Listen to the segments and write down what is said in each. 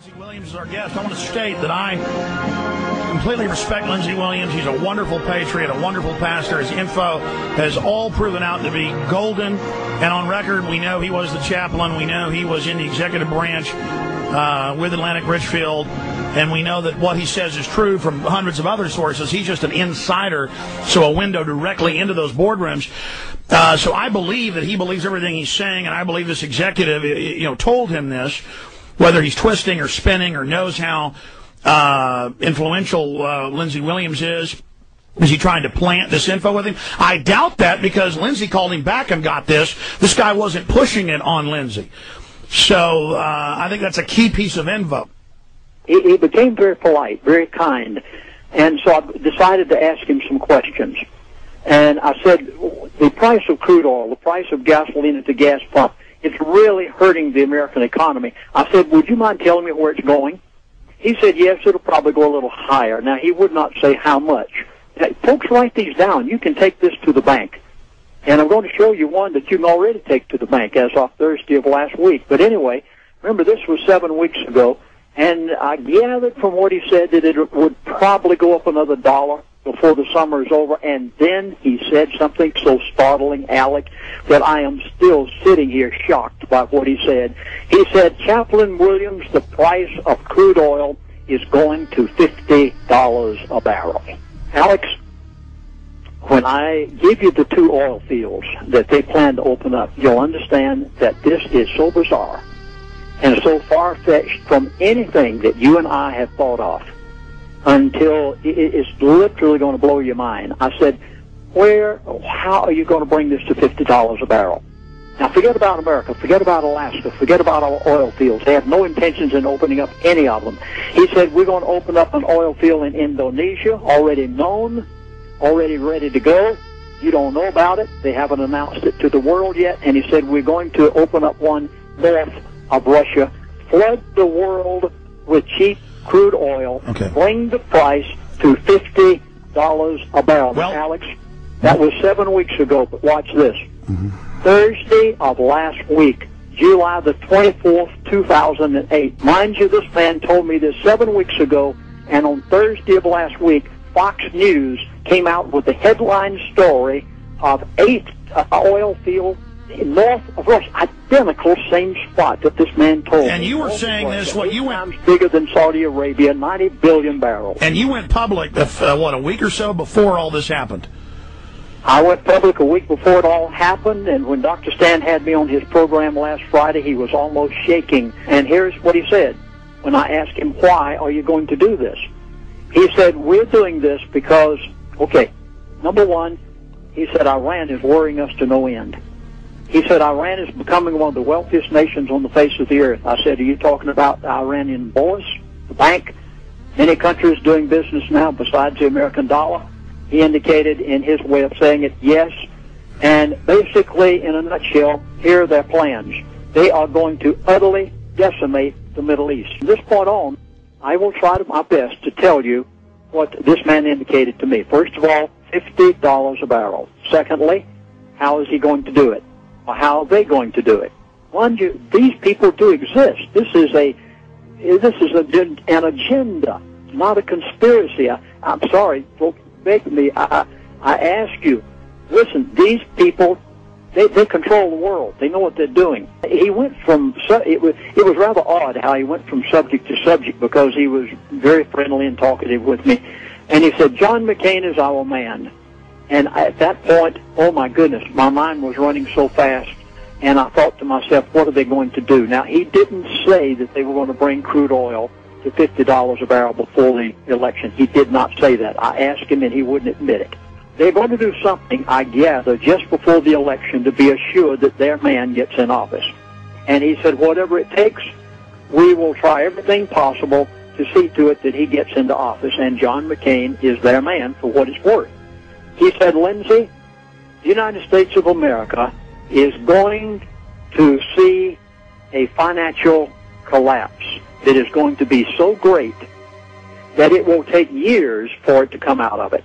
Lindsey Williams is our guest. I want to state that I completely respect Lindsey Williams. He's a wonderful patriot, a wonderful pastor. His info has all proven out to be golden. And on record, we know he was the chaplain. We know he was in the executive branch with Atlantic Richfield. And we know that what he says is true from hundreds of other sources. He's just an insider, so a window directly into those boardrooms. So I believe that he believes everything he's saying, and I believe this executive, told him this. Whether he's twisting or spinning or knows how influential Lindsey Williams is he trying to plant this info with him? I doubt that, because Lindsey called him back and got this. This guy wasn't pushing it on Lindsey. So I think that's a key piece of info. He became very polite, very kind, and so I decided to ask him some questions. And I said, the price of crude oil, the price of gasoline at the gas pump, it's really hurting the American economy. I said, would you mind telling me where it's going? He said, yes, it'll probably go a little higher. Now, he would not say how much. Now, folks, write these down. You can take this to the bank. And I'm going to show you one that you can already take to the bank as of Thursday of last week. But anyway, remember, this was 7 weeks ago, and I gathered from what he said that it would probably go up another $1 before the summer is over. And then he said something so startling, Alec, that I am still sitting here shocked by what he said. He said, Chaplain Williams, the price of crude oil is going to $50 a barrel. Alex, when I give you the 2 oil fields that they plan to open up, you'll understand that this is so bizarre and so far-fetched from anything that you and I have thought of, until it's literally going to blow your mind. I said, how are you going to bring this to $50 a barrel? Now, forget about America, forget about Alaska, forget about our oil fields. They have no intentions in opening up any of them. He said, we're going to open up an oil field in Indonesia, already known, already ready to go. You don't know about it. They haven't announced it to the world yet. And he said, we're going to open up one north of Russia, flood the world with cheap crude oil, bring the price to $50 a barrel. Well, Alex, that was 7 weeks ago, but watch this. Thursday of last week, July the 24th, 2008. Mind you, this man told me this 7 weeks ago, and on Thursday of last week, Fox News came out with the headline story of 8 oil fields north of Russia, identical same spot that this man told me. And you were saying this, what you went times bigger than Saudi Arabia, 90 billion barrels. And you went public, a week or so before all this happened? I went public a week before it all happened, and when Dr. Stan had me on his program last Friday, he was almost shaking. And here's what he said when I asked him, why are you going to do this? He said, we're doing this because, number one, he said, Iran is worrying us to no end. He said, Iran is becoming one of the wealthiest nations on the face of the earth. I said, are you talking about the Iranian bourse, the bank? Many countries doing business now besides the American dollar? He indicated in his way of saying it, yes. And basically, in a nutshell, here are their plans. They are going to utterly decimate the Middle East. From this point on, I will try my best to tell you what this man indicated to me. First of all, $50 a barrel. Secondly, how is he going to do it? Or how are they going to do it? These people do exist. This is an agenda, not a conspiracy. I'm sorry, folks, beg me. I ask you, listen, these people, they control the world. They know what they're doing. He went from, it was rather odd how he went from subject to subject, because he was very friendly and talkative with me. And he said, John McCain is our man. And at that point, oh my goodness, my mind was running so fast, and I thought to myself, what are they going to do? Now, he didn't say that they were going to bring crude oil to $50 a barrel before the election. He did not say that. I asked him, and he wouldn't admit it. They're going to do something, I gather, just before the election to be assured that their man gets in office. And he said, whatever it takes, we will try everything possible to see to it that he gets into office, and John McCain is their man for what it's worth. He said, Lindsey, the United States of America is going to see a financial collapse that is going to be so great that it will take years for it to come out of it.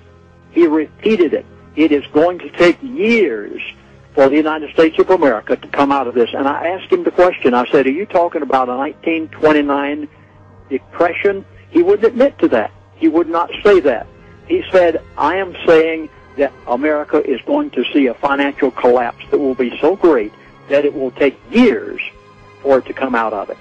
He repeated it. It is going to take years for the United States of America to come out of this. And I asked him the question. I said, are you talking about a 1929 depression, he wouldn't admit to that. He would not say that. He said, I am saying that America is going to see a financial collapse that will be so great that it will take years for it to come out of it.